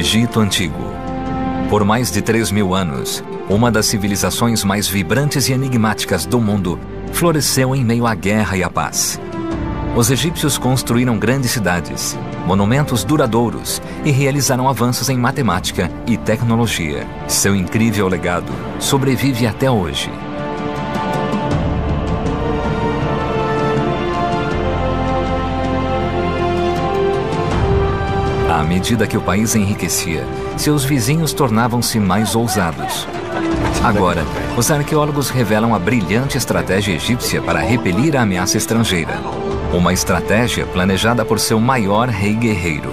Egito Antigo. Por mais de 3.000 anos, uma das civilizações mais vibrantes e enigmáticas do mundo floresceu em meio à guerra e à paz. Os egípcios construíram grandes cidades, monumentos duradouros e realizaram avanços em matemática e tecnologia. Seu incrível legado sobrevive até hoje. À medida que o país enriquecia, seus vizinhos tornavam-se mais ousados. Agora, os arqueólogos revelam a brilhante estratégia egípcia para repelir a ameaça estrangeira. Uma estratégia planejada por seu maior rei guerreiro,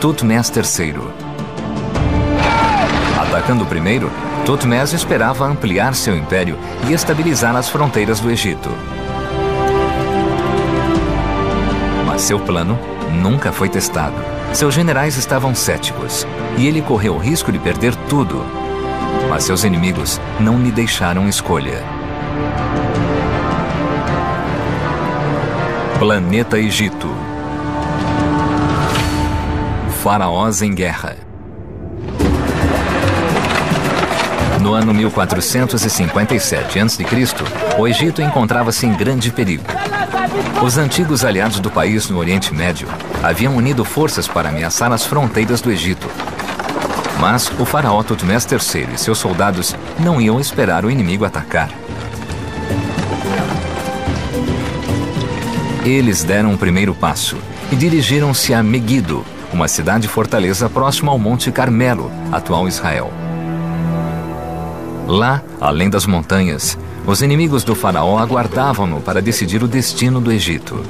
Tutmés III. Atacando o primeiro, Tutmés esperava ampliar seu império e estabilizar as fronteiras do Egito. Mas seu plano nunca foi testado. Seus generais estavam céticos e ele correu o risco de perder tudo. Mas seus inimigos não lhe deixaram escolha. Planeta Egito. Faraós em guerra. No ano 1457 a.C., o Egito encontrava-se em grande perigo. Os antigos aliados do país no Oriente Médio haviam unido forças para ameaçar as fronteiras do Egito. Mas o faraó Tutmés III e seus soldados não iam esperar o inimigo atacar. Eles deram o primeiro passo e dirigiram-se a Megido, uma cidade-fortaleza próxima ao Monte Carmelo, atual Israel. Lá, além das montanhas, os inimigos do faraó aguardavam-no para decidir o destino do Egito.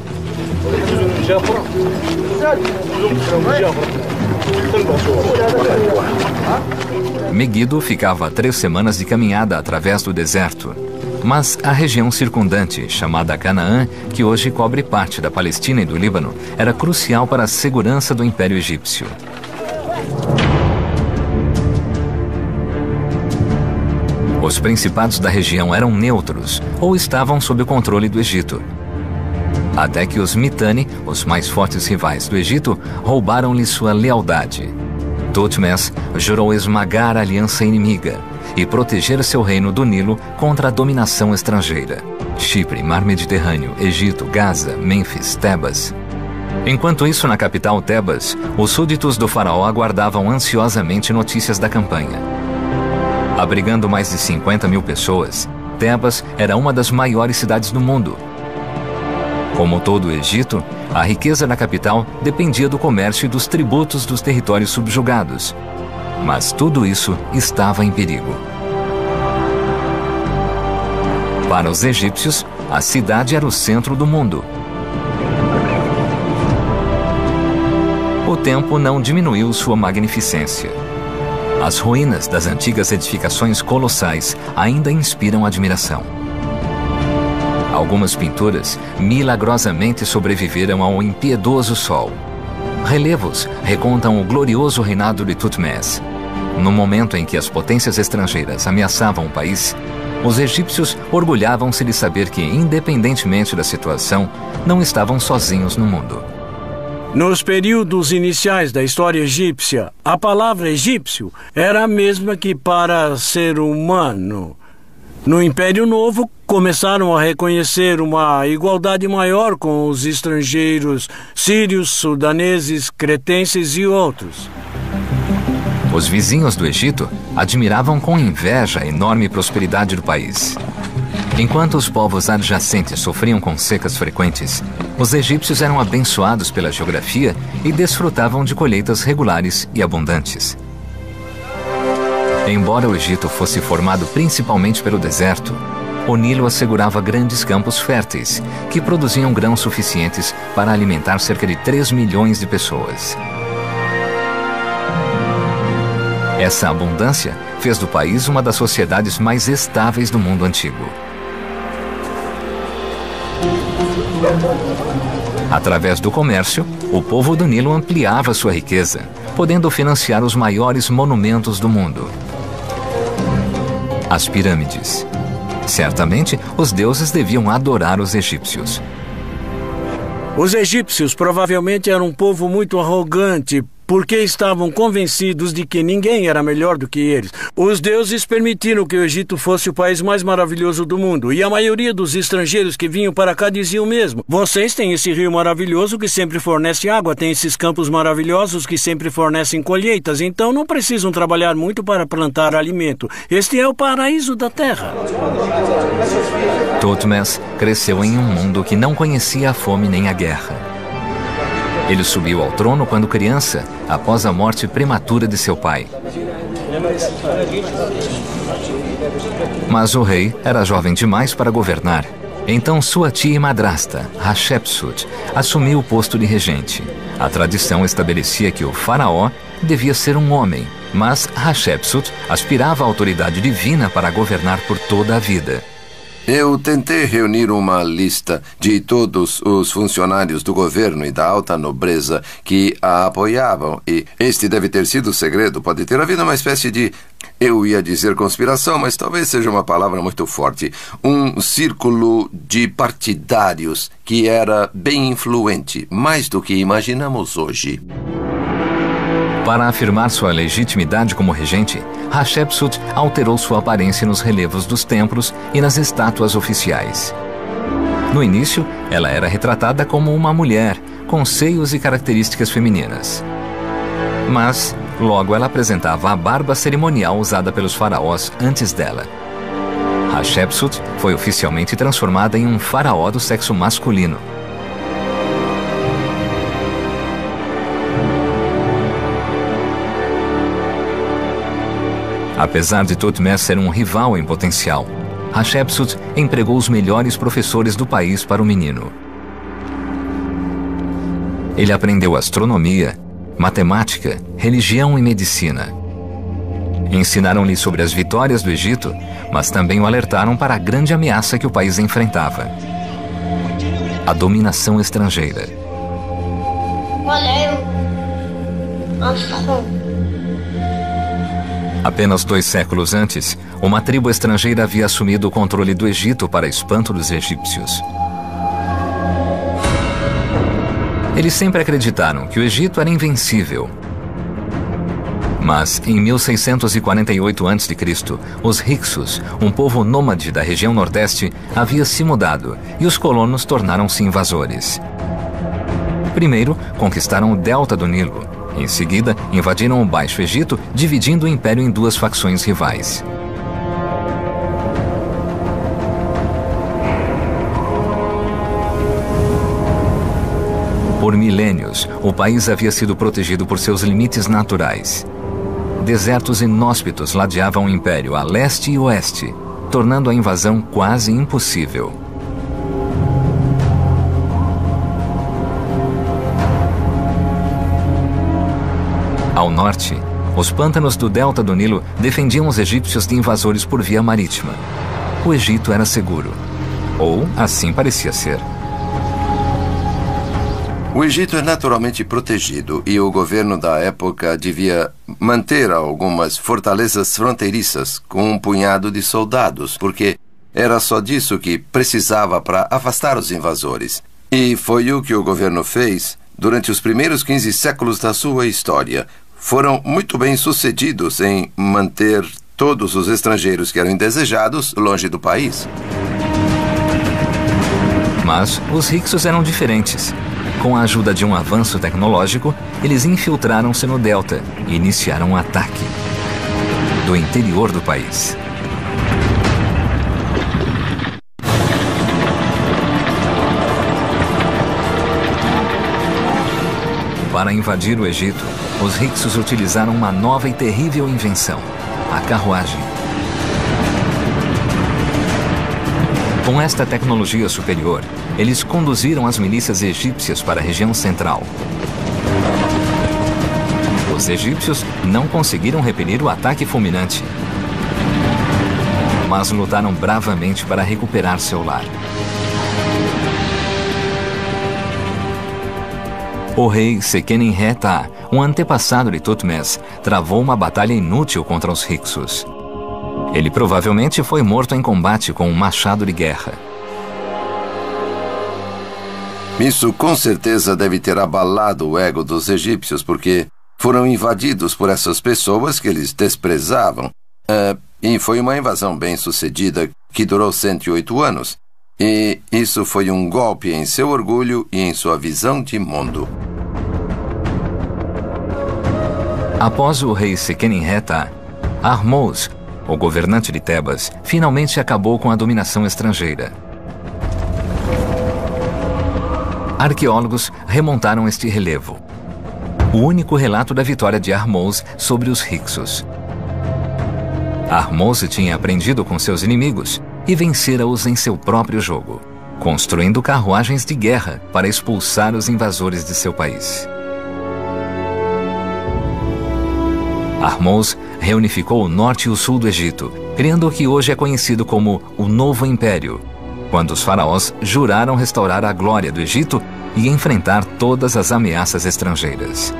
Megido ficava a 3 semanas de caminhada através do deserto. Mas a região circundante, chamada Canaã, que hoje cobre parte da Palestina e do Líbano, era crucial para a segurança do Império Egípcio. Os principados da região eram neutros ou estavam sob o controle do Egito. Até que os Mitanni, os mais fortes rivais do Egito, roubaram-lhe sua lealdade. Tutmés jurou esmagar a aliança inimiga e proteger seu reino do Nilo contra a dominação estrangeira. Chipre, Mar Mediterrâneo, Egito, Gaza, Mênfis, Tebas. Enquanto isso, na capital Tebas, os súditos do faraó aguardavam ansiosamente notícias da campanha. Abrigando mais de 50.000 pessoas, Tebas era uma das maiores cidades do mundo. Como todo o Egito, a riqueza da capital dependia do comércio e dos tributos dos territórios subjugados. Mas tudo isso estava em perigo. Para os egípcios, a cidade era o centro do mundo. O tempo não diminuiu sua magnificência. As ruínas das antigas edificações colossais ainda inspiram admiração. Algumas pinturas milagrosamente sobreviveram ao impiedoso sol. Relevos recontam o glorioso reinado de Tutmés. No momento em que as potências estrangeiras ameaçavam o país, os egípcios orgulhavam-se de saber que, independentemente da situação, não estavam sozinhos no mundo. Nos períodos iniciais da história egípcia, a palavra egípcio era a mesma que para ser humano. No Império Novo, começaram a reconhecer uma igualdade maior com os estrangeiros sírios, sudaneses, cretenses e outros. Os vizinhos do Egito admiravam com inveja a enorme prosperidade do país. Enquanto os povos adjacentes sofriam com secas frequentes, os egípcios eram abençoados pela geografia e desfrutavam de colheitas regulares e abundantes. Embora o Egito fosse formado principalmente pelo deserto, o Nilo assegurava grandes campos férteis, que produziam grãos suficientes para alimentar cerca de 3 milhões de pessoas. Essa abundância fez do país uma das sociedades mais estáveis do mundo antigo. Através do comércio, o povo do Nilo ampliava sua riqueza, podendo financiar os maiores monumentos do mundo. As pirâmides. Certamente, os deuses deviam adorar os egípcios. Os egípcios provavelmente eram um povo muito arrogante, porque estavam convencidos de que ninguém era melhor do que eles. Os deuses permitiram que o Egito fosse o país mais maravilhoso do mundo, e a maioria dos estrangeiros que vinham para cá diziam mesmo: vocês têm esse rio maravilhoso que sempre fornece água, têm esses campos maravilhosos que sempre fornecem colheitas, então não precisam trabalhar muito para plantar alimento. Este é o paraíso da terra. Thutmose cresceu em um mundo que não conhecia a fome nem a guerra. Ele subiu ao trono quando criança, após a morte prematura de seu pai. Mas o rei era jovem demais para governar. Então sua tia e madrasta, Hatshepsut, assumiu o posto de regente. A tradição estabelecia que o faraó devia ser um homem, mas Hatshepsut aspirava à autoridade divina para governar por toda a vida. Eu tentei reunir uma lista de todos os funcionários do governo e da alta nobreza que a apoiavam, e este deve ter sido o segredo. Pode ter havido uma espécie de, eu ia dizer conspiração, mas talvez seja uma palavra muito forte, um círculo de partidários que era bem influente, mais do que imaginamos hoje. Para afirmar sua legitimidade como regente, Hatshepsut alterou sua aparência nos relevos dos templos e nas estátuas oficiais. No início, ela era retratada como uma mulher, com seios e características femininas. Mas, logo ela apresentava a barba cerimonial usada pelos faraós antes dela. Hatshepsut foi oficialmente transformada em um faraó do sexo masculino. Apesar de Thutmose ser um rival em potencial, Hatshepsut empregou os melhores professores do país para o menino. Ele aprendeu astronomia, matemática, religião e medicina. Ensinaram-lhe sobre as vitórias do Egito, mas também o alertaram para a grande ameaça que o país enfrentava: a dominação estrangeira. Apenas 2 séculos antes, uma tribo estrangeira havia assumido o controle do Egito para espanto dos egípcios. Eles sempre acreditaram que o Egito era invencível. Mas, em 1648 a.C., os Hyksos, um povo nômade da região nordeste, havia se mudado e os colonos tornaram-se invasores. Primeiro, conquistaram o delta do Nilo. Em seguida, invadiram o Baixo Egito, dividindo o império em 2 facções rivais. Por milênios, o país havia sido protegido por seus limites naturais. Desertos inóspitos ladeavam o império a leste e oeste, tornando a invasão quase impossível. Ao norte, os pântanos do delta do Nilo defendiam os egípcios de invasores por via marítima. O Egito era seguro. Ou assim parecia ser. O Egito é naturalmente protegido e o governo da época devia manter algumas fortalezas fronteiriças com um punhado de soldados, porque era só disso que precisava para afastar os invasores. E foi o que o governo fez durante os primeiros 15 séculos da sua história. Foram muito bem sucedidos em manter todos os estrangeiros que eram indesejados longe do país. Mas os Hyksos eram diferentes. Com a ajuda de um avanço tecnológico, eles infiltraram-se no delta e iniciaram um ataque do interior do país. Para invadir o Egito, os Hyksos utilizaram uma nova e terrível invenção: a carruagem. Com esta tecnologia superior, eles conduziram as milícias egípcias para a região central. Os egípcios não conseguiram repelir o ataque fulminante, mas lutaram bravamente para recuperar seu lar. O rei Seqenenre-Ta, um antepassado de Thutmose, travou uma batalha inútil contra os Hyksos. Ele provavelmente foi morto em combate com um machado de guerra. Isso com certeza deve ter abalado o ego dos egípcios, porque foram invadidos por essas pessoas que eles desprezavam. E foi uma invasão bem-sucedida que durou 108 anos. E isso foi um golpe em seu orgulho e em sua visão de mundo. Após o rei Seqenenreta, Ahmose, o governante de Tebas, finalmente acabou com a dominação estrangeira. Arqueólogos remontaram este relevo, o único relato da vitória de Ahmose sobre os Hyksos. Ahmose tinha aprendido com seus inimigos e vencera-os em seu próprio jogo, construindo carruagens de guerra para expulsar os invasores de seu país. Ahmose reunificou o norte e o sul do Egito, criando o que hoje é conhecido como o Novo Império, quando os faraós juraram restaurar a glória do Egito e enfrentar todas as ameaças estrangeiras.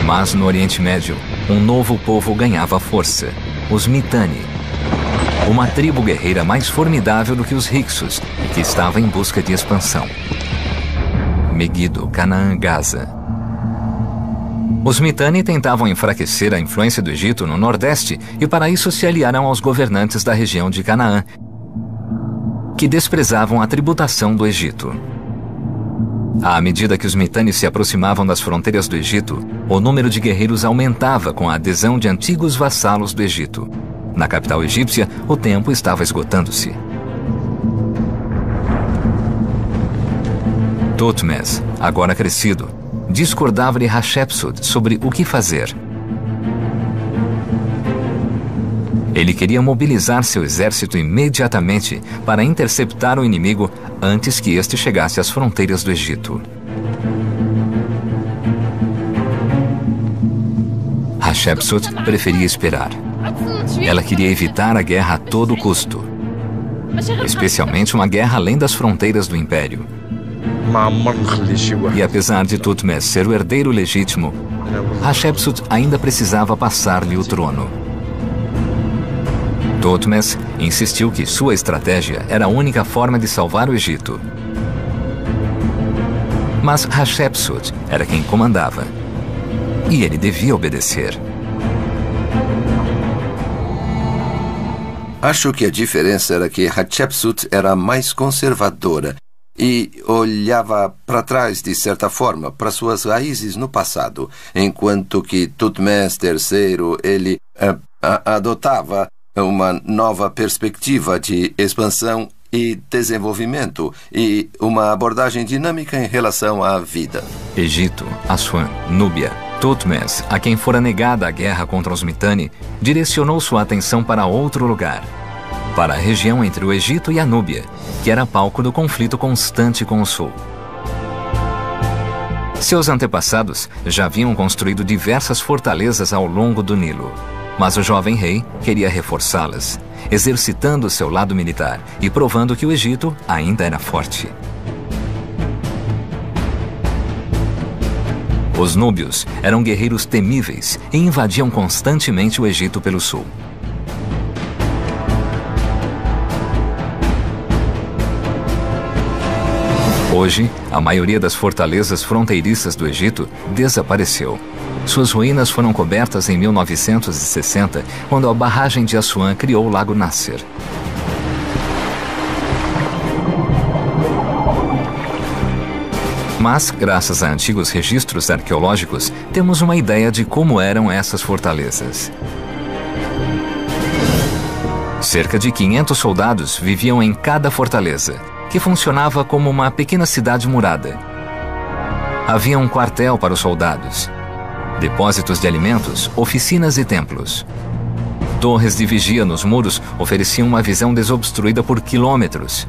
Mas no Oriente Médio, um novo povo ganhava força, os Mitanni, uma tribo guerreira mais formidável do que os Hyksos e que estava em busca de expansão. Megido, Canaã, Gaza. Os Mitanni tentavam enfraquecer a influência do Egito no Nordeste e para isso se aliaram aos governantes da região de Canaã, que desprezavam a tributação do Egito. À medida que os Mitanni se aproximavam das fronteiras do Egito, o número de guerreiros aumentava com a adesão de antigos vassalos do Egito. Na capital egípcia, o tempo estava esgotando-se. Thutmose, agora crescido, discordava de Hatshepsut sobre o que fazer. Ele queria mobilizar seu exército imediatamente para interceptar o inimigo antes que este chegasse às fronteiras do Egito. Hatshepsut preferia esperar. Ela queria evitar a guerra a todo custo, especialmente uma guerra além das fronteiras do império. E apesar de Thutmose ser o herdeiro legítimo, Hatshepsut ainda precisava passar-lhe o trono. Thutmose insistiu que sua estratégia era a única forma de salvar o Egito. Mas Hatshepsut era quem comandava, e ele devia obedecer. Acho que a diferença era que Hatshepsut era mais conservadora e olhava para trás, de certa forma, para suas raízes no passado, enquanto que Thutmose III, ele adotava uma nova perspectiva de expansão e desenvolvimento e uma abordagem dinâmica em relação à vida. Egito, Assuan, Núbia. Thutmose, a quem fora negada a guerra contra os Mitanni, direcionou sua atenção para outro lugar, para a região entre o Egito e a Núbia, que era palco do conflito constante com o sul. Seus antepassados já haviam construído diversas fortalezas ao longo do Nilo, mas o jovem rei queria reforçá-las, exercitando seu lado militar e provando que o Egito ainda era forte. Os núbios eram guerreiros temíveis e invadiam constantemente o Egito pelo sul. Hoje, a maioria das fortalezas fronteiriças do Egito desapareceu. Suas ruínas foram cobertas em 1960, quando a barragem de Assuan criou o Lago Nasser. Mas, graças a antigos registros arqueológicos, temos uma ideia de como eram essas fortalezas. Cerca de 500 soldados viviam em cada fortaleza, que funcionava como uma pequena cidade murada. Havia um quartel para os soldados, depósitos de alimentos, oficinas e templos. Torres de vigia nos muros ofereciam uma visão desobstruída por quilômetros.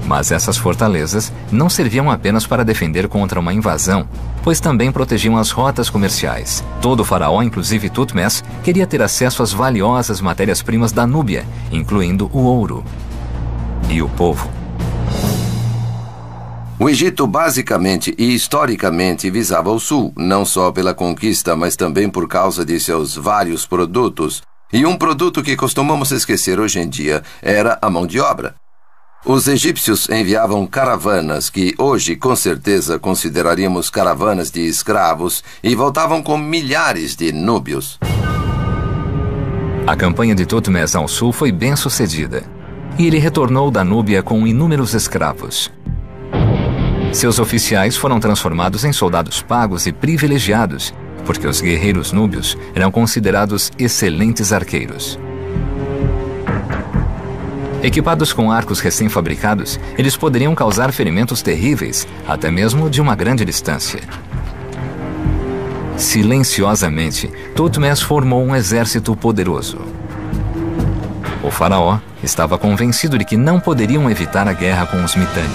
Mas essas fortalezas não serviam apenas para defender contra uma invasão, pois também protegiam as rotas comerciais. Todo faraó, inclusive Thutmose, queria ter acesso às valiosas matérias-primas da Núbia, incluindo o ouro. E o povo. O Egito basicamente e historicamente visava o sul, não só pela conquista, mas também por causa de seus vários produtos. E um produto que costumamos esquecer hoje em dia era a mão de obra. Os egípcios enviavam caravanas, que hoje com certeza consideraríamos caravanas de escravos, e voltavam com milhares de núbios. A campanha de Tutmés ao sul foi bem sucedida, e ele retornou da Núbia com inúmeros escravos. Seus oficiais foram transformados em soldados pagos e privilegiados, porque os guerreiros núbios eram considerados excelentes arqueiros. Equipados com arcos recém-fabricados, eles poderiam causar ferimentos terríveis, até mesmo de uma grande distância. Silenciosamente, Tutmés formou um exército poderoso. O faraó estava convencido de que não poderiam evitar a guerra com os Mitanni.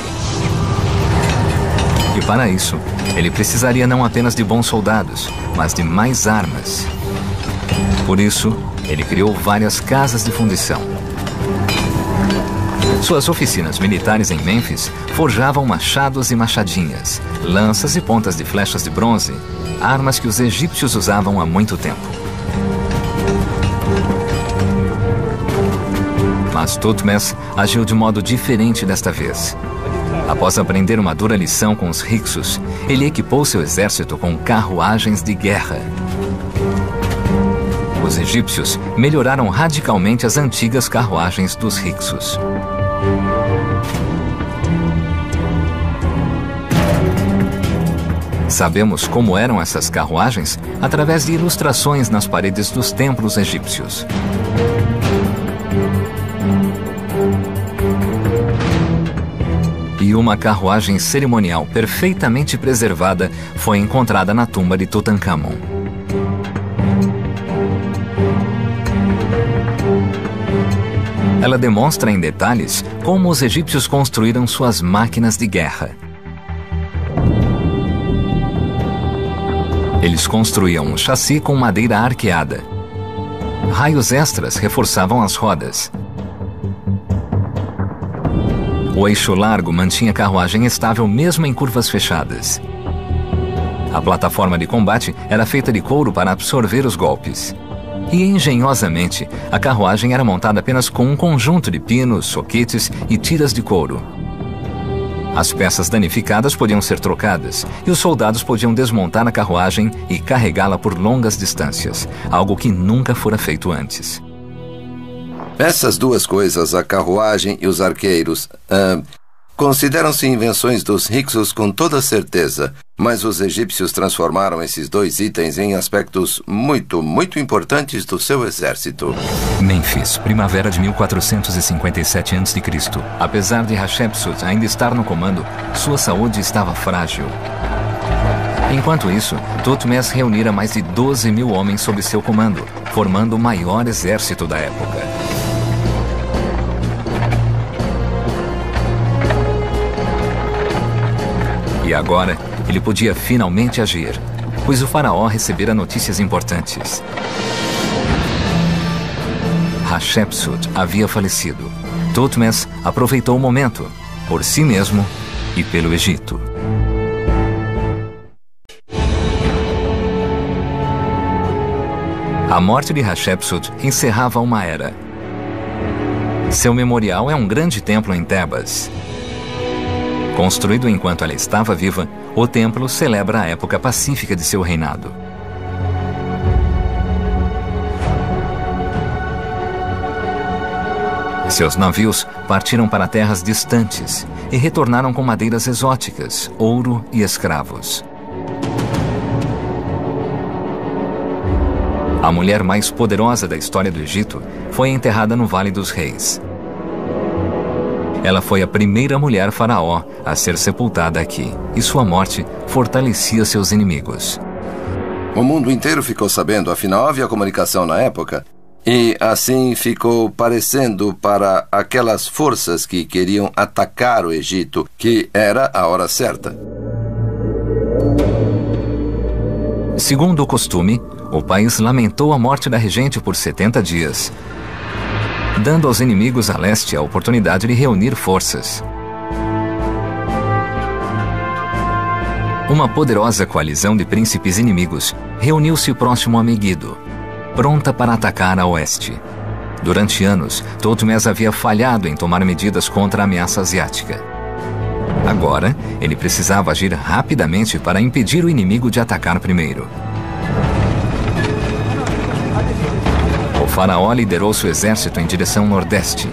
E para isso, ele precisaria não apenas de bons soldados, mas de mais armas. Por isso, ele criou várias casas de fundição. Suas oficinas militares em Mênfis forjavam machados e machadinhas, lanças e pontas de flechas de bronze, armas que os egípcios usavam há muito tempo. Mas Tutmés agiu de modo diferente desta vez. Após aprender uma dura lição com os Hyksos, ele equipou seu exército com carruagens de guerra. Os egípcios melhoraram radicalmente as antigas carruagens dos Hyksos. Sabemos como eram essas carruagens através de ilustrações nas paredes dos templos egípcios. E uma carruagem cerimonial perfeitamente preservada foi encontrada na tumba de Tutankhamon. Ela demonstra em detalhes como os egípcios construíram suas máquinas de guerra. Eles construíam um chassi com madeira arqueada. Raios extras reforçavam as rodas. O eixo largo mantinha a carruagem estável mesmo em curvas fechadas. A plataforma de combate era feita de couro para absorver os golpes. E, engenhosamente, a carruagem era montada apenas com um conjunto de pinos, soquetes e tiras de couro. As peças danificadas podiam ser trocadas, e os soldados podiam desmontar a carruagem e carregá-la por longas distâncias, algo que nunca fora feito antes. Essas duas coisas, a carruagem e os arqueiros, consideram-se invenções dos Hyksos com toda certeza, mas os egípcios transformaram esses dois itens em aspectos muito importantes do seu exército. Mênfis, primavera de 1457 a.C. Apesar de Hatshepsut ainda estar no comando, sua saúde estava frágil. Enquanto isso, Tutmés reunira mais de 12.000 homens sob seu comando, formando o maior exército da época. E agora, ele podia finalmente agir, pois o faraó recebera notícias importantes. Hatshepsut havia falecido. Tutmés aproveitou o momento, por si mesmo e pelo Egito. A morte de Hatshepsut encerrava uma era. Seu memorial é um grande templo em Tebas. Construído enquanto ela estava viva, o templo celebra a época pacífica de seu reinado. Seus navios partiram para terras distantes e retornaram com madeiras exóticas, ouro e escravos. A mulher mais poderosa da história do Egito foi enterrada no Vale dos Reis. Ela foi a primeira mulher faraó a ser sepultada aqui, e sua morte fortalecia seus inimigos. O mundo inteiro ficou sabendo, afinal havia comunicação na época, e assim ficou parecendo para aquelas forças que queriam atacar o Egito, que era a hora certa. Segundo o costume, o país lamentou a morte da regente por 70 dias. Dando aos inimigos a leste a oportunidade de reunir forças. Uma poderosa coalizão de príncipes inimigos reuniu-se próximo a Megido, pronta para atacar a oeste. Durante anos, Thutmose havia falhado em tomar medidas contra a ameaça asiática. Agora, ele precisava agir rapidamente para impedir o inimigo de atacar primeiro. O faraó liderou seu exército em direção nordeste.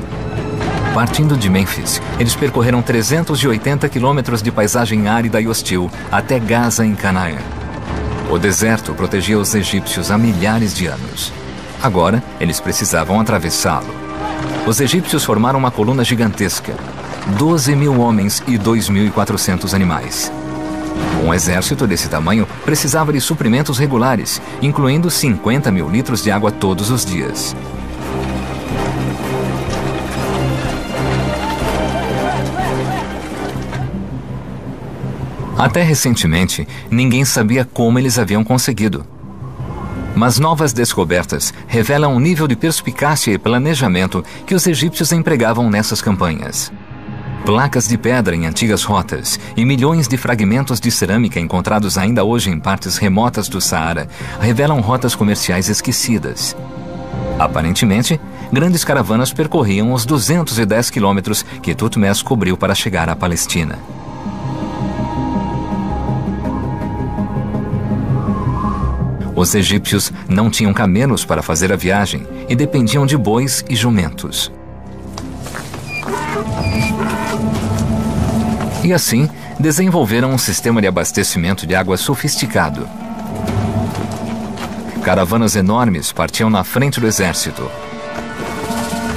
Partindo de Mênfis, eles percorreram 380 quilômetros de paisagem árida e hostil até Gaza, em Canaã. O deserto protegia os egípcios há milhares de anos. Agora, eles precisavam atravessá-lo. Os egípcios formaram uma coluna gigantesca. 12.000 homens e 2.400 animais. Um exército desse tamanho precisava de suprimentos regulares, incluindo 50.000 litros de água todos os dias. Até recentemente, ninguém sabia como eles haviam conseguido. Mas novas descobertas revelam um nível de perspicácia e planejamento que os egípcios empregavam nessas campanhas. Placas de pedra em antigas rotas e milhões de fragmentos de cerâmica encontrados ainda hoje em partes remotas do Saara revelam rotas comerciais esquecidas. Aparentemente, grandes caravanas percorriam os 210 quilômetros que Thutmose cobriu para chegar à Palestina. Os egípcios não tinham camelos para fazer a viagem e dependiam de bois e jumentos. E assim, desenvolveram um sistema de abastecimento de água sofisticado. Caravanas enormes partiam na frente do exército,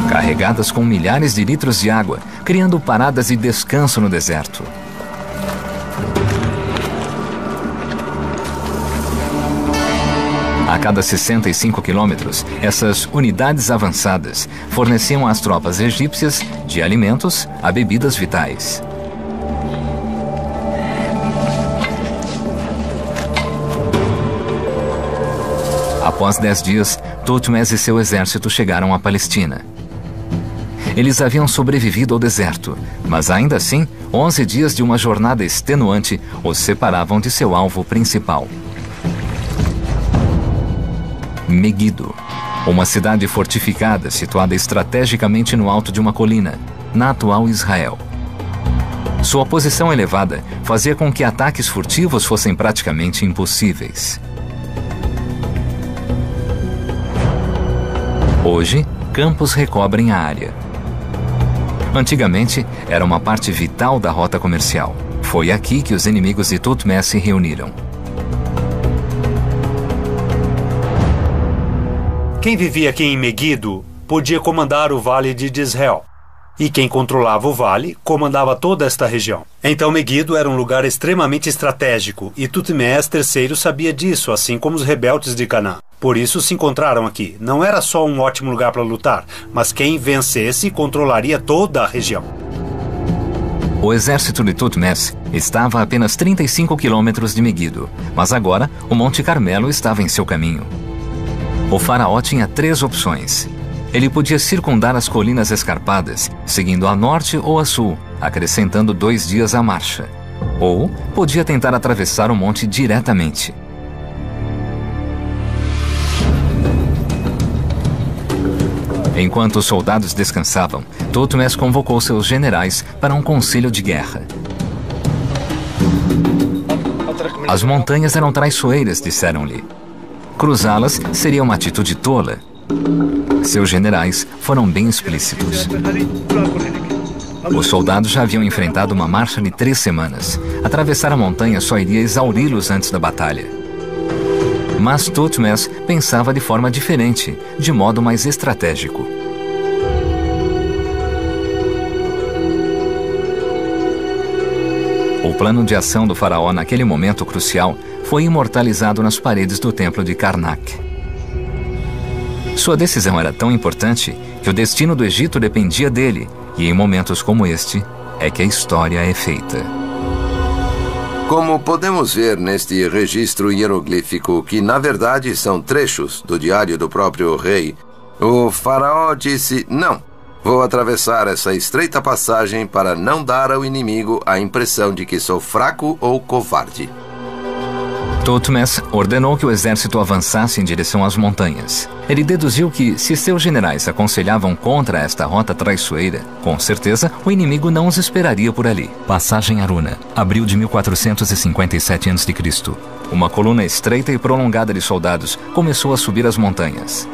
carregadas com milhares de litros de água, criando paradas de descanso no deserto. A cada 65 quilômetros, essas unidades avançadas forneciam às tropas egípcias de alimentos a bebidas vitais. Após 10 dias, Thutmose e seu exército chegaram à Palestina. Eles haviam sobrevivido ao deserto, mas ainda assim, 11 dias de uma jornada extenuante os separavam de seu alvo principal. Megido, uma cidade fortificada situada estrategicamente no alto de uma colina, na atual Israel. Sua posição elevada fazia com que ataques furtivos fossem praticamente impossíveis. Hoje, campos recobrem a área. Antigamente, era uma parte vital da rota comercial. Foi aqui que os inimigos de Thutmose se reuniram. Quem vivia aqui em Megido podia comandar o vale de Jezreel. E quem controlava o vale comandava toda esta região. Então Megido era um lugar extremamente estratégico e Thutmose III sabia disso, assim como os rebeldes de Canaã. Por isso se encontraram aqui. Não era só um ótimo lugar para lutar, mas quem vencesse controlaria toda a região. O exército de Thutmose estava a apenas 35 quilômetros de Megido, mas agora o Monte Carmelo estava em seu caminho. O faraó tinha 3 opções. Ele podia circundar as colinas escarpadas, seguindo a norte ou a sul, acrescentando 2 dias à marcha. Ou podia tentar atravessar o monte diretamente. Enquanto os soldados descansavam, Thutmose convocou seus generais para um conselho de guerra. As montanhas eram traiçoeiras, disseram-lhe. Cruzá-las seria uma atitude tola. Seus generais foram bem explícitos. Os soldados já haviam enfrentado uma marcha de 3 semanas. Atravessar a montanha só iria exauri-los antes da batalha. Mas Thutmose pensava de forma diferente, de modo mais estratégico. O plano de ação do faraó naquele momento crucial foi imortalizado nas paredes do templo de Karnak. Sua decisão era tão importante que o destino do Egito dependia dele, e em momentos como este é que a história é feita. Como podemos ver neste registro hieroglífico, que na verdade são trechos do diário do próprio rei, o faraó disse: não, vou atravessar essa estreita passagem para não dar ao inimigo a impressão de que sou fraco ou covarde. Thutmose ordenou que o exército avançasse em direção às montanhas. Ele deduziu que, se seus generais aconselhavam contra esta rota traiçoeira, com certeza o inimigo não os esperaria por ali. Passagem Aruna, abril de 1457 a.C. Uma coluna estreita e prolongada de soldados começou a subir as montanhas.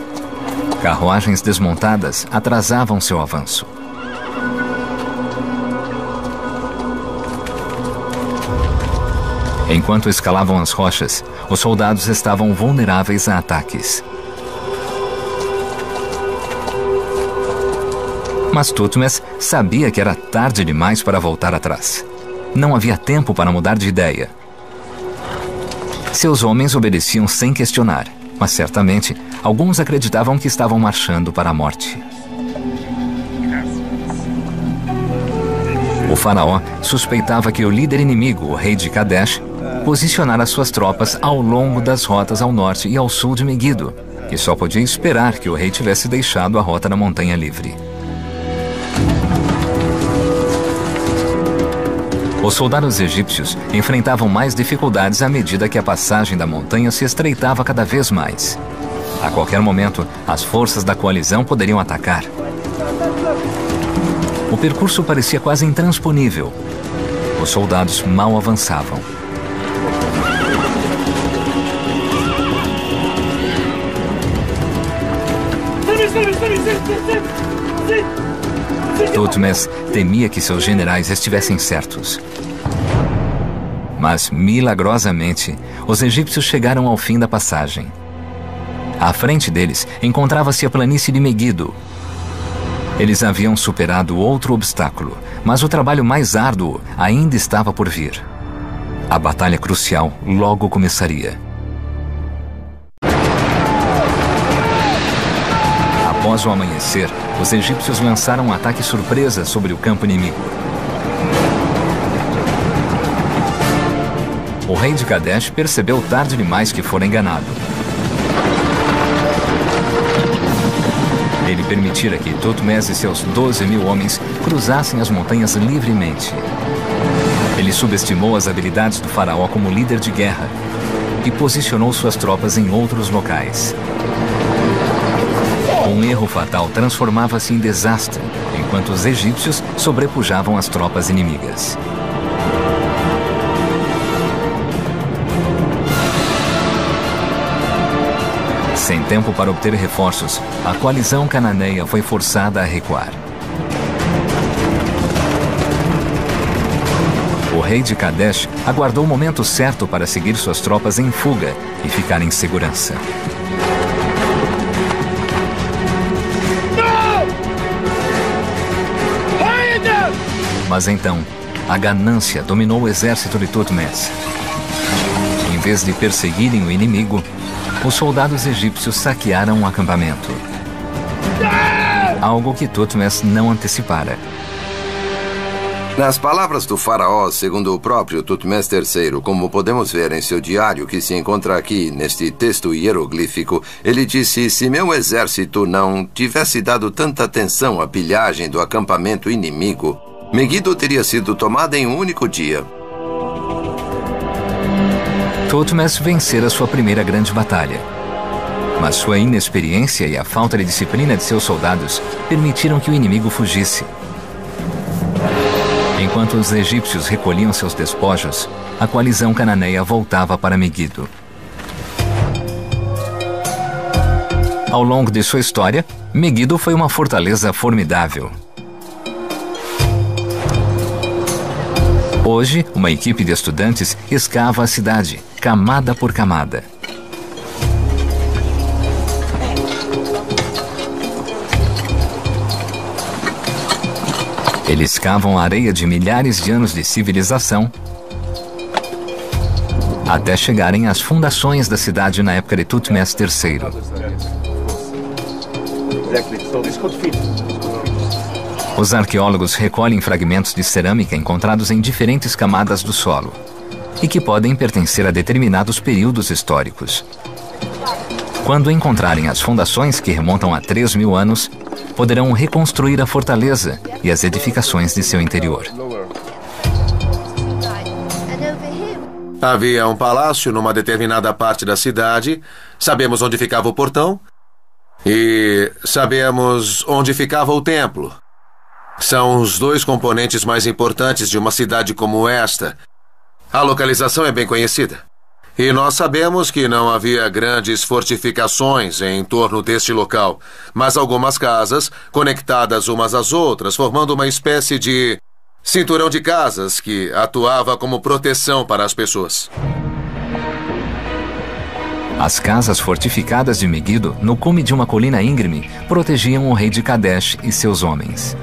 Carruagens desmontadas atrasavam seu avanço. Enquanto escalavam as rochas, os soldados estavam vulneráveis a ataques. Mas Thutmose sabia que era tarde demais para voltar atrás. Não havia tempo para mudar de ideia. Seus homens obedeciam sem questionar, mas certamente alguns acreditavam que estavam marchando para a morte. O faraó suspeitava que o líder inimigo, o rei de Kadesh, posicionara suas tropas ao longo das rotas ao norte e ao sul de Megido, e só podia esperar que o rei tivesse deixado a rota da montanha livre. Os soldados egípcios enfrentavam mais dificuldades à medida que a passagem da montanha se estreitava cada vez mais. A qualquer momento, as forças da coalizão poderiam atacar. O percurso parecia quase intransponível. Os soldados mal avançavam. Thutmose temia que seus generais estivessem certos. Mas, milagrosamente, os egípcios chegaram ao fim da passagem. À frente deles encontrava-se a planície de Megido. Eles haviam superado outro obstáculo, mas o trabalho mais árduo ainda estava por vir. A batalha crucial logo começaria. Após o amanhecer, os egípcios lançaram um ataque surpresa sobre o campo inimigo. O rei de Kadesh percebeu tarde demais que fora enganado. Ele permitira que Thutmose e seus 12.000 homens cruzassem as montanhas livremente. Ele subestimou as habilidades do faraó como líder de guerra e posicionou suas tropas em outros locais. Um erro fatal transformava-se em desastre, enquanto os egípcios sobrepujavam as tropas inimigas. Sem tempo para obter reforços, a coalizão cananeia foi forçada a recuar. O rei de Kadesh aguardou o momento certo para seguir suas tropas em fuga e ficar em segurança. Mas então, a ganância dominou o exército de Thutmose. Em vez de perseguirem o inimigo, os soldados egípcios saquearam um acampamento. Algo que Thutmose não antecipara. Nas palavras do faraó, segundo o próprio Thutmose III, como podemos ver em seu diário que se encontra aqui neste texto hieroglífico, ele disse: se meu exército não tivesse dado tanta atenção à pilhagem do acampamento inimigo, Megido teria sido tomada em um único dia. Thutmose vencera sua primeira grande batalha. Mas sua inexperiência e a falta de disciplina de seus soldados permitiram que o inimigo fugisse. Enquanto os egípcios recolhiam seus despojos, a coalizão cananeia voltava para Megido. Ao longo de sua história, Megido foi uma fortaleza formidável. Hoje, uma equipe de estudantes escava a cidade, camada por camada. Eles cavam a areia de milhares de anos de civilização até chegarem às fundações da cidade na época de Thutmose III. Os arqueólogos recolhem fragmentos de cerâmica encontrados em diferentes camadas do solo e que podem pertencer a determinados períodos históricos. Quando encontrarem as fundações que remontam a 3.000 anos, poderão reconstruir a fortaleza e as edificações de seu interior. Havia um palácio numa determinada parte da cidade, sabemos onde ficava o portão e sabemos onde ficava o templo. São os dois componentes mais importantes de uma cidade como esta. A localização é bem conhecida. E nós sabemos que não havia grandes fortificações em torno deste local, mas algumas casas conectadas umas às outras, formando uma espécie de cinturão de casas que atuava como proteção para as pessoas. As casas fortificadas de Megido, no cume de uma colina íngreme, protegiam o rei de Kadesh e seus homens.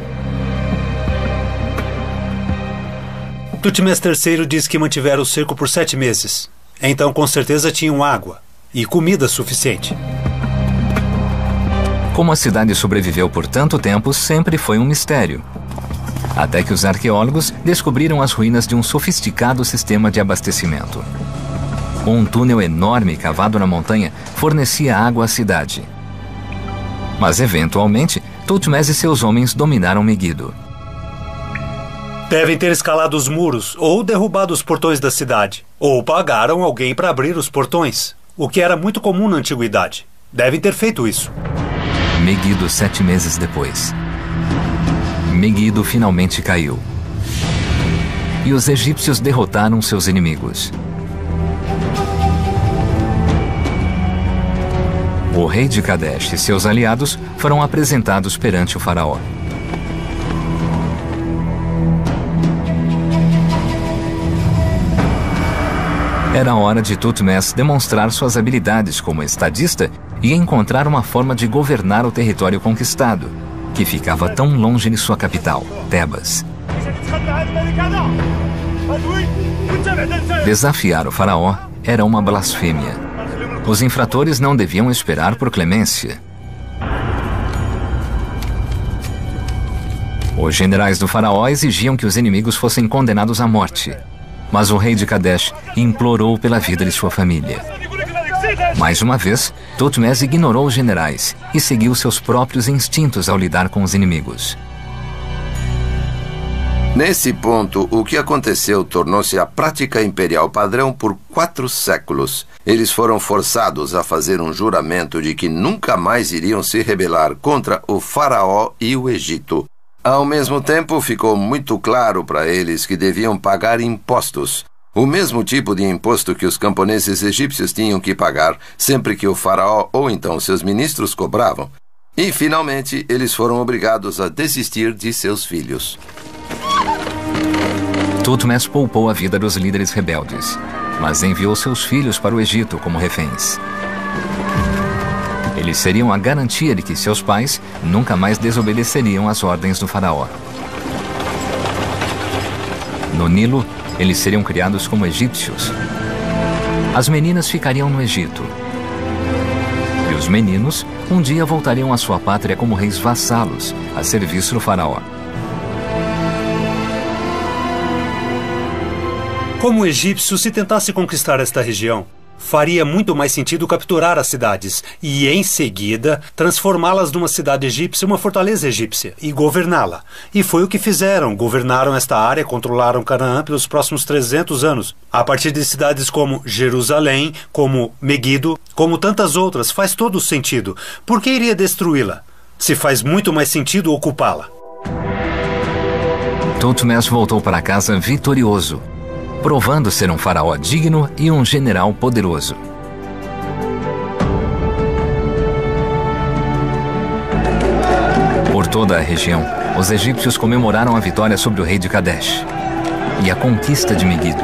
Tutmés III diz que mantiveram o cerco por 7 meses. Então, com certeza, tinham água e comida suficiente. Como a cidade sobreviveu por tanto tempo, sempre foi um mistério. Até que os arqueólogos descobriram as ruínas de um sofisticado sistema de abastecimento. Um túnel enorme cavado na montanha fornecia água à cidade. Mas, eventualmente, Tutmés e seus homens dominaram Megido. Devem ter escalado os muros ou derrubado os portões da cidade. Ou pagaram alguém para abrir os portões, o que era muito comum na antiguidade. Devem ter feito isso. Megido 7 meses depois. Megido finalmente caiu. E os egípcios derrotaram seus inimigos. O rei de Kadesh e seus aliados foram apresentados perante o faraó. Era hora de Tutmés demonstrar suas habilidades como estadista e encontrar uma forma de governar o território conquistado, que ficava tão longe de sua capital, Tebas. Desafiar o faraó era uma blasfêmia. Os infratores não deviam esperar por clemência. Os generais do faraó exigiam que os inimigos fossem condenados à morte. Mas o rei de Kadesh implorou pela vida de sua família. Mais uma vez, Tutmés ignorou os generais e seguiu seus próprios instintos ao lidar com os inimigos. Nesse ponto, o que aconteceu tornou-se a prática imperial padrão por 4 séculos. Eles foram forçados a fazer um juramento de que nunca mais iriam se rebelar contra o faraó e o Egito. Ao mesmo tempo, ficou muito claro para eles que deviam pagar impostos. O mesmo tipo de imposto que os camponeses egípcios tinham que pagar sempre que o faraó ou então seus ministros cobravam. E, finalmente, eles foram obrigados a desistir de seus filhos. Tutmés poupou a vida dos líderes rebeldes, mas enviou seus filhos para o Egito como reféns. Eles seriam a garantia de que seus pais nunca mais desobedeceriam às ordens do faraó. No Nilo, eles seriam criados como egípcios. As meninas ficariam no Egito. E os meninos um dia voltariam à sua pátria como reis vassalos, a serviço do faraó. Como egípcio, se tentasse conquistar esta região, faria muito mais sentido capturar as cidades e, em seguida, transformá-las numa cidade egípcia, uma fortaleza egípcia, e governá-la. E foi o que fizeram. Governaram esta área, controlaram Canaã pelos próximos 300 anos. A partir de cidades como Jerusalém, como Megido, como tantas outras, faz todo sentido. Por que iria destruí-la, se faz muito mais sentido ocupá-la? Tutmés voltou para casa vitorioso, provando ser um faraó digno e um general poderoso. Por toda a região, os egípcios comemoraram a vitória sobre o rei de Kadesh e a conquista de Megido.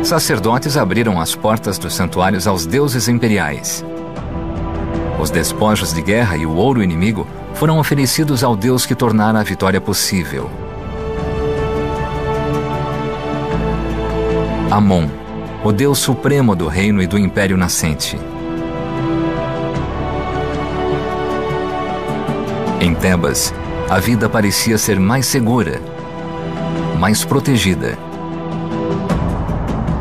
Sacerdotes abriram as portas dos santuários aos deuses imperiais. Os despojos de guerra e o ouro inimigo foram oferecidos ao Deus que tornara a vitória possível. Amon, o Deus supremo do reino e do império nascente. Em Tebas, a vida parecia ser mais segura, mais protegida.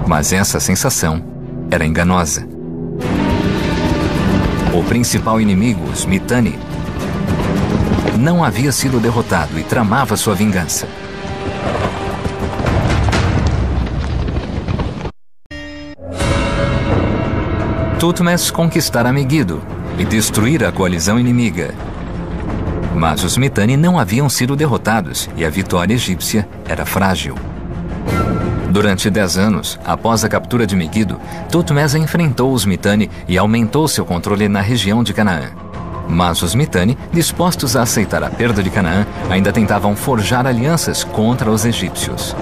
Mas essa sensação era enganosa. O principal inimigo, os Mitanni, não havia sido derrotado e tramava sua vingança. Tutmés conquistara Megido e destruir a coalizão inimiga. Mas os Mitanni não haviam sido derrotados e a vitória egípcia era frágil. Durante 10 anos, após a captura de Megido, Tutmés enfrentou os Mitanni e aumentou seu controle na região de Canaã. Mas os Mitanni, dispostos a aceitar a perda de Canaã, ainda tentavam forjar alianças contra os egípcios.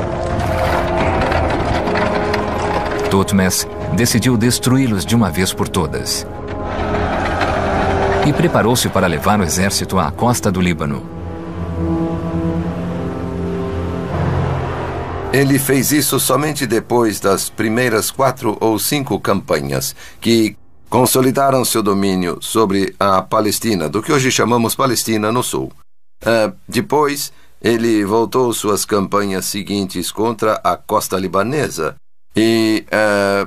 Tutmés decidiu destruí-los de uma vez por todas. E preparou-se para levar o exército à costa do Líbano. Ele fez isso somente depois das primeiras 4 ou 5 campanhas, que consolidaram seu domínio sobre a Palestina, do que hoje chamamos Palestina no Sul. Depois, ele voltou suas campanhas seguintes contra a costa libanesa. E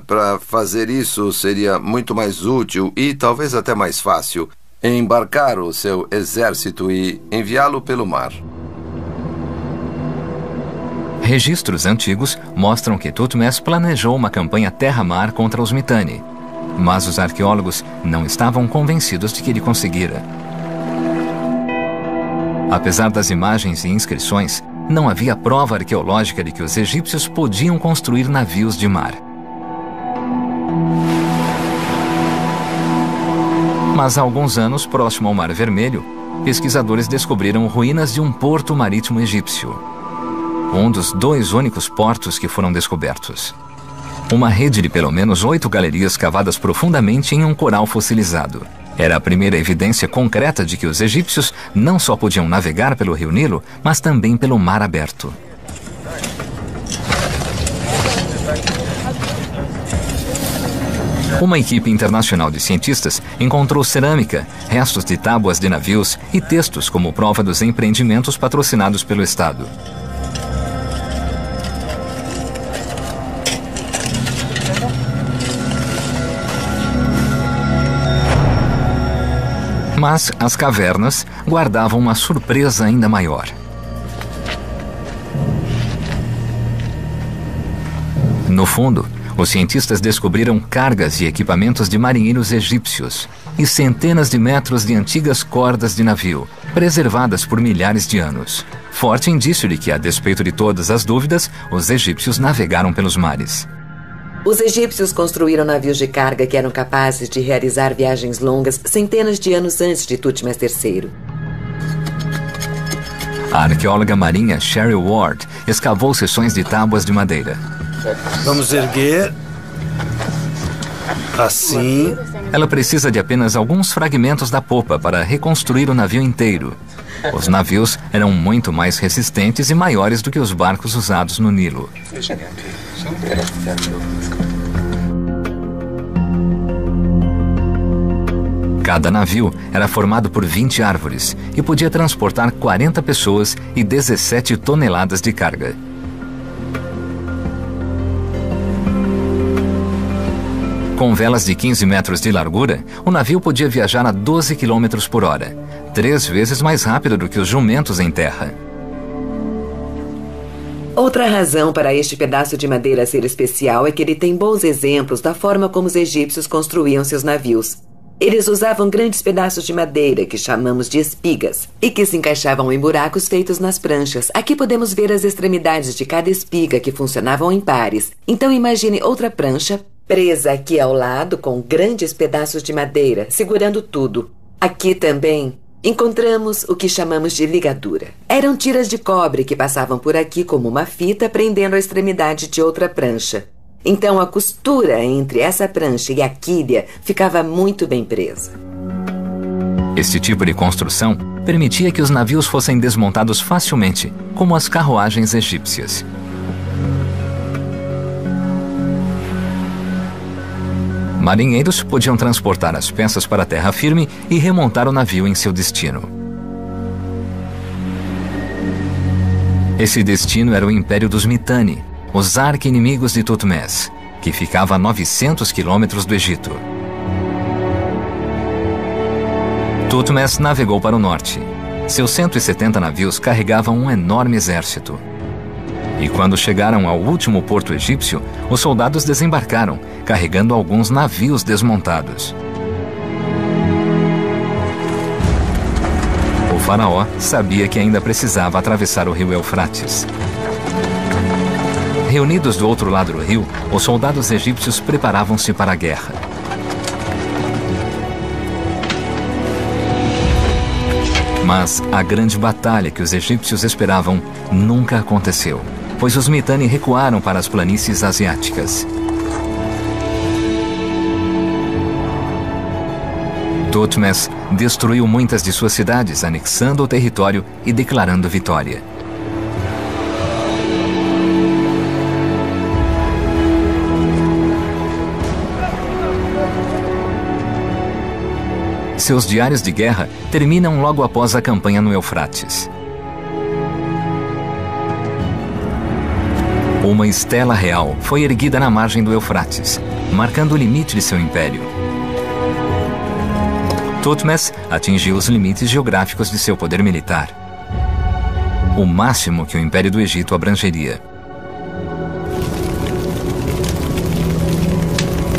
para fazer isso seria muito mais útil e talvez até mais fácil embarcar o seu exército e enviá-lo pelo mar. Registros antigos mostram que Tutmés planejou uma campanha terra-mar contra os Mitanni, mas os arqueólogos não estavam convencidos de que ele conseguira. Apesar das imagens e inscrições, não havia prova arqueológica de que os egípcios podiam construir navios de mar. Mas há alguns anos, próximo ao Mar Vermelho, pesquisadores descobriram ruínas de um porto marítimo egípcio. Um dos 2 únicos portos que foram descobertos. Uma rede de pelo menos 8 galerias cavadas profundamente em um coral fossilizado. Era a primeira evidência concreta de que os egípcios não só podiam navegar pelo rio Nilo, mas também pelo mar aberto. Uma equipe internacional de cientistas encontrou cerâmica, restos de tábuas de navios e textos como prova dos empreendimentos patrocinados pelo Estado. Mas as cavernas guardavam uma surpresa ainda maior. No fundo, os cientistas descobriram cargas e equipamentos de marinheiros egípcios e centenas de metros de antigas cordas de navio, preservadas por milhares de anos. Forte indício de que, a despeito de todas as dúvidas, os egípcios navegaram pelos mares. Os egípcios construíram navios de carga que eram capazes de realizar viagens longas centenas de anos antes de Tutmés III. A arqueóloga marinha Cheryl Ward escavou seções de tábuas de madeira. Vamos erguer. Assim. Ela precisa de apenas alguns fragmentos da popa para reconstruir o navio inteiro. Os navios eram muito mais resistentes e maiores do que os barcos usados no Nilo. Cada navio era formado por 20 árvores e podia transportar 40 pessoas e 17 toneladas de carga. Com velas de 15 metros de largura, o navio podia viajar a 12 km por hora, 3 vezes mais rápido do que os jumentos em terra. Outra razão para este pedaço de madeira ser especial é que ele tem bons exemplos da forma como os egípcios construíam seus navios. Eles usavam grandes pedaços de madeira, que chamamos de espigas, e que se encaixavam em buracos feitos nas pranchas. Aqui podemos ver as extremidades de cada espiga, que funcionavam em pares. Então imagine outra prancha, presa aqui ao lado com grandes pedaços de madeira, segurando tudo. Aqui também encontramos o que chamamos de ligadura. Eram tiras de cobre que passavam por aqui como uma fita, prendendo a extremidade de outra prancha. Então a costura entre essa prancha e a quilha ficava muito bem presa. Este tipo de construção permitia que os navios fossem desmontados facilmente, como as carruagens egípcias. Marinheiros podiam transportar as peças para a terra firme e remontar o navio em seu destino. Esse destino era o Império dos Mitanni, os arqui-inimigos de Tutmés, que ficava a 900 quilômetros do Egito. Tutmés navegou para o norte. Seus 170 navios carregavam um enorme exército. E quando chegaram ao último porto egípcio, os soldados desembarcaram, carregando alguns navios desmontados. O faraó sabia que ainda precisava atravessar o rio Eufrates. Reunidos do outro lado do rio, os soldados egípcios preparavam-se para a guerra. Mas a grande batalha que os egípcios esperavam nunca aconteceu, pois os Mitanni recuaram para as planícies asiáticas. Thutmose destruiu muitas de suas cidades, anexando o território e declarando vitória. Seus diários de guerra terminam logo após a campanha no Eufrates. Uma estela real foi erguida na margem do Eufrates, marcando o limite de seu império. Thutmose atingiu os limites geográficos de seu poder militar, o máximo que o Império do Egito abrangeria.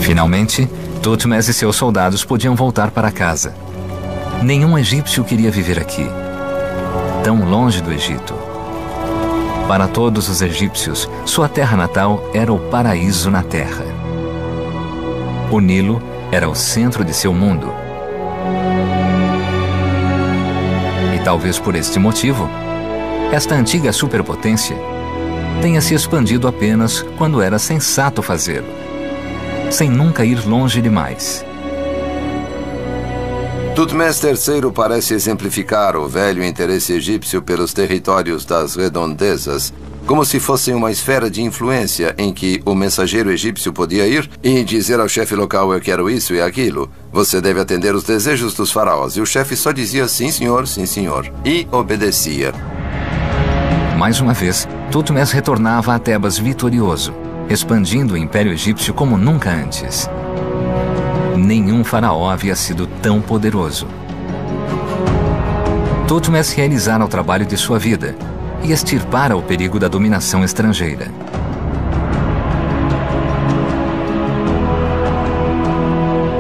Finalmente, Thutmose e seus soldados podiam voltar para casa. Nenhum egípcio queria viver aqui, tão longe do Egito. Para todos os egípcios, sua terra natal era o paraíso na terra. O Nilo era o centro de seu mundo. E talvez por este motivo, esta antiga superpotência tenha se expandido apenas quando era sensato fazê-lo, sem nunca ir longe demais. Thutmose III parece exemplificar o velho interesse egípcio pelos territórios das redondezas, como se fossem uma esfera de influência em que o mensageiro egípcio podia ir e dizer ao chefe local: eu quero isso e aquilo. Você deve atender os desejos dos faraós. E o chefe só dizia sim, senhor, e obedecia. Mais uma vez, Thutmose retornava a Tebas vitorioso, expandindo o Império Egípcio como nunca antes. Nenhum faraó havia sido tão poderoso. Thutmose realizara o trabalho de sua vida e extirpara o perigo da dominação estrangeira.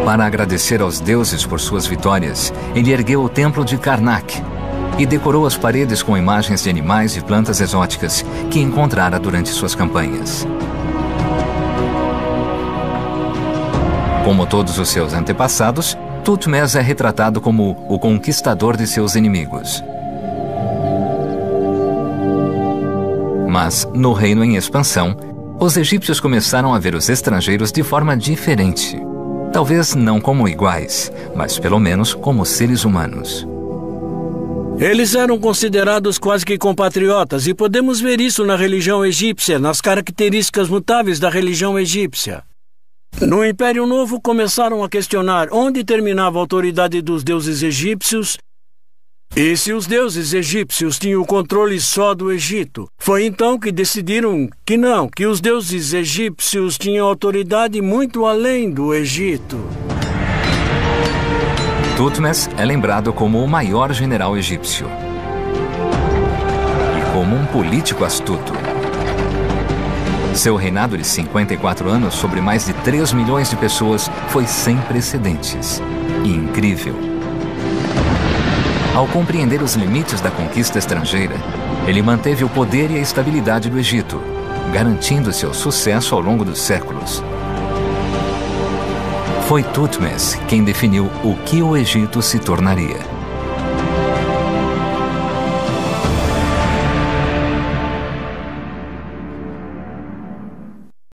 Para agradecer aos deuses por suas vitórias, ele ergueu o templo de Karnak e decorou as paredes com imagens de animais e plantas exóticas que encontrara durante suas campanhas. Como todos os seus antepassados, Thutmose é retratado como o conquistador de seus inimigos. Mas, no reino em expansão, os egípcios começaram a ver os estrangeiros de forma diferente. Talvez não como iguais, mas pelo menos como seres humanos. Eles eram considerados quase que compatriotas, e podemos ver isso na religião egípcia, nas características mutáveis da religião egípcia. No Império Novo, começaram a questionar onde terminava a autoridade dos deuses egípcios e se os deuses egípcios tinham o controle só do Egito. Foi então que decidiram que não, que os deuses egípcios tinham autoridade muito além do Egito. Thutmose é lembrado como o maior general egípcio e como um político astuto. Seu reinado de 54 anos sobre mais de 3 milhões de pessoas foi sem precedentes e incrível. Ao compreender os limites da conquista estrangeira, ele manteve o poder e a estabilidade do Egito, garantindo seu sucesso ao longo dos séculos. Foi Thutmose quem definiu o que o Egito se tornaria.